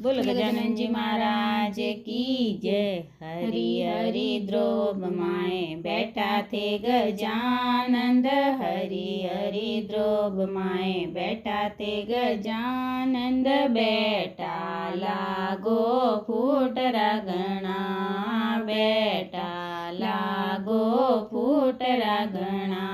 बोल गजानन जी महाराज की जय। हरि हरि द्रोब माए बैठा थे गजानंद। हरि हरि द्रोब माए बैठा थे गजानंद। बैठा लागो फूटरा घणा। बैठा लागो फूटरा घणा।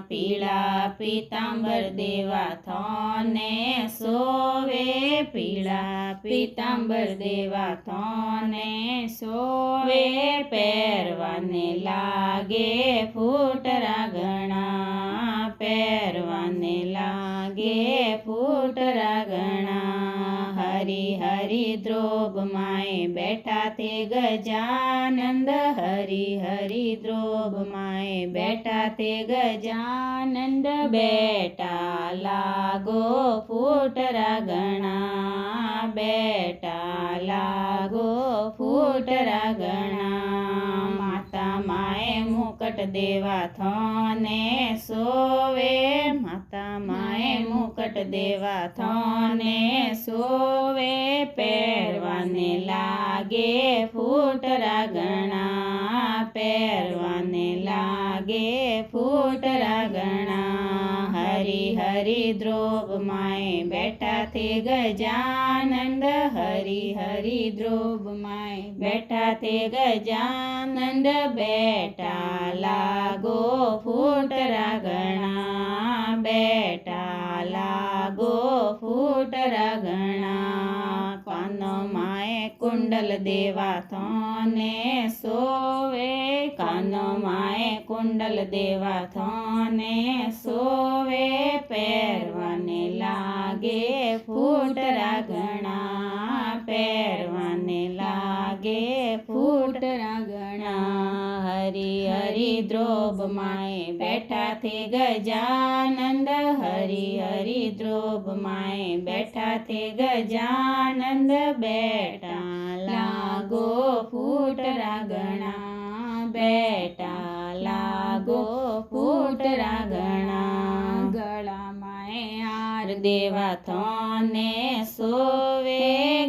पीला पीतांबर देवा थोने सोवे। पीला पीतांबर देवा थोने सोवे। પહેરવાને લાગે ફૂટરા ઘણા। પહેરવાને લાગે ફૂટરા ઘણા। હરિ હરિ દ્રોબ માએ બેઠા તે ગજાનંદ। હરિ હરિ દ્રોબ માએ બેઠા તે ગજાનંદ। બેટા લાગો ફૂટરા ઘણા। બેટા લાગો ફૂટરા ઘણા। માતા માએ મુકટ દેવા થોને સોવે। માતા માએ મુકટ દેવા થોને સોવે। પહેરવાને લાગે ફૂટરા ઘણા। પહેરવાને લાગે ફૂટરા ઘણા। હરિ હરિ દ્રોબ માએ બેઠા તે ગજાનંદ। હરિ હરિ દ્રોબ માએ બેઠા તે ગજાનંદ। બેટા લાગો ફૂટરા ઘણા। બેટા લાગો ફૂટરા ઘણા। કાનો માએ કુંડલ દેવા થોને સોવે। કાનો માએ કુંડલ દેવા થોને સોવે। પહેરવાને લાગે ફૂટરા ઘણા। પહેરવાને લાગે ફૂટરા ઘણા। હરિ હરિ દ્રોબ માએ બેઠા તે ગજાનંદ। હરિ હરિ દ્રોબ માએ બેઠા તે ગજાનંદ। બેટા લાગો ફૂટરા ઘણા। બેટા લાગો ફૂટરા ઘણા। ગળામાં હાર દેવા થોને સોવે।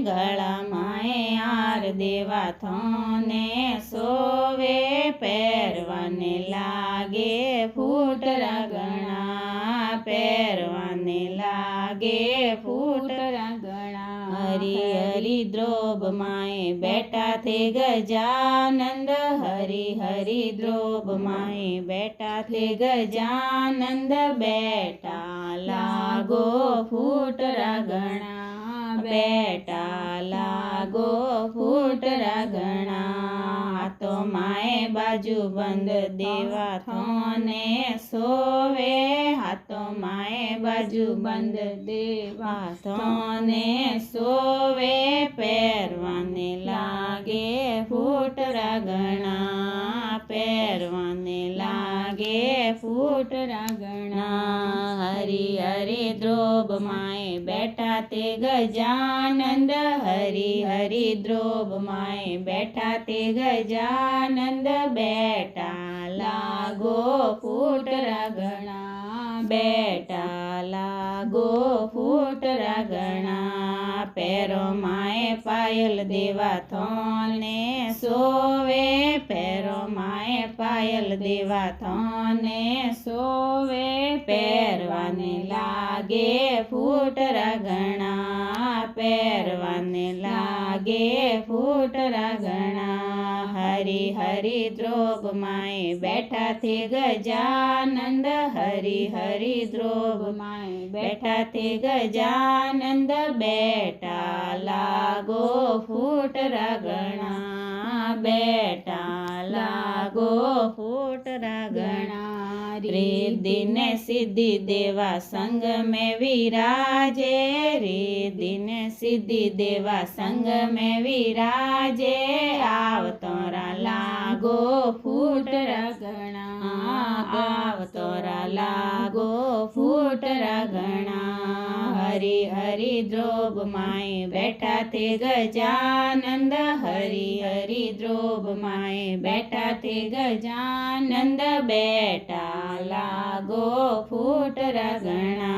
ગળામાં હાર દેવા થોને સોવે। પહેરવાને લાગે ફૂટરા ઘણા। પહેરવાને લાગે ફૂટરા ઘણા। હરિ હરિ દ્રોબ માએ બેઠા તે ગજાનંદ। હરિ હરિ દ્રોબ માએ બેઠા તે ગજાનંદ। બેટા લાગો ફૂટરા ઘણા। બેટા લાગો ફૂટરા ઘણા। હાથો માએ બાજુ બંધ દેવા થોને સોવે। હાથો માએ બાજુ બંધ દેવા થોને સોવે। પહેરવાને લાગે ફૂટરા ઘણા। પહેરવાને લાગે ફૂટરા ઘણા। હરિ હરિ દ્રોબ માએ બેઠા તે ગજાનંદ। હરિ હરિ દ્રોબ માએ બેઠા તે ગજાનંદ। બેટા લાગો ફૂટરા ઘણા। બેટા લાગો ફૂટરા ઘણા। પેરો માએ પાયલ દેવા થોને સોવે। પેરો માએ પાયલ દેવા થોને સોવે। પહેરવાને લાગે ફૂટરા ઘણા। પહેરવાને લાગે ફૂટરા ઘણા। હરિ હરિ દ્રોબ માએ બેઠા તે ગજાનંદ। હરિ હરિ દ્રોબ માએ બેઠા તે ગજાનંદ। બેટા લાગો ફૂટરા ઘણા। બેટા લાગો ફૂટરા ઘણા। रिद्धि ने सिद्धि देवा संग में विराजे। रिद्धि ने सिद्धि देवा संग में विराजे। आवतोरा लागो फूटरा घणा। आवतोरा लागो फूटरा घणा। हरि हरि द्रोब माए बैठा थे गजानंद। हरि हरि द्रोब माए बैठा थे गजानंद। बेटा लागो फूटरा घणा।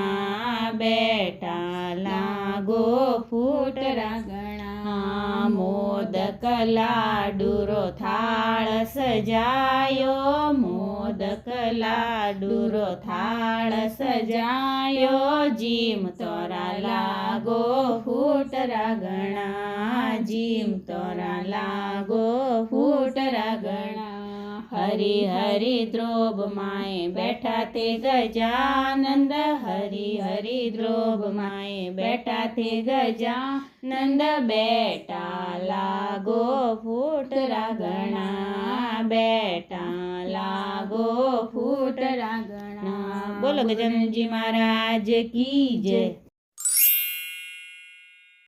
बेटा लागो લાગો ફૂટ રાગણા મોદક લાડુરો થાળ સજાયો મોદક લાડુરો થાળ સજાયો જીમ તોરા લાગો ફૂટ રાગણા જીમ તોરા લાગો ફૂટ રાગણા હરી હરી દ્રોબ માએ બેઠા તે ગજાનંદ હરી હરી દ્રોબ માએ બેઠા તે ગજાનંદ બેટા લાગો ફૂટ રાગણા બેટા લાગો ફૂટ રાગણા બોલો ગજાનંદજી મહારાજ કી જય.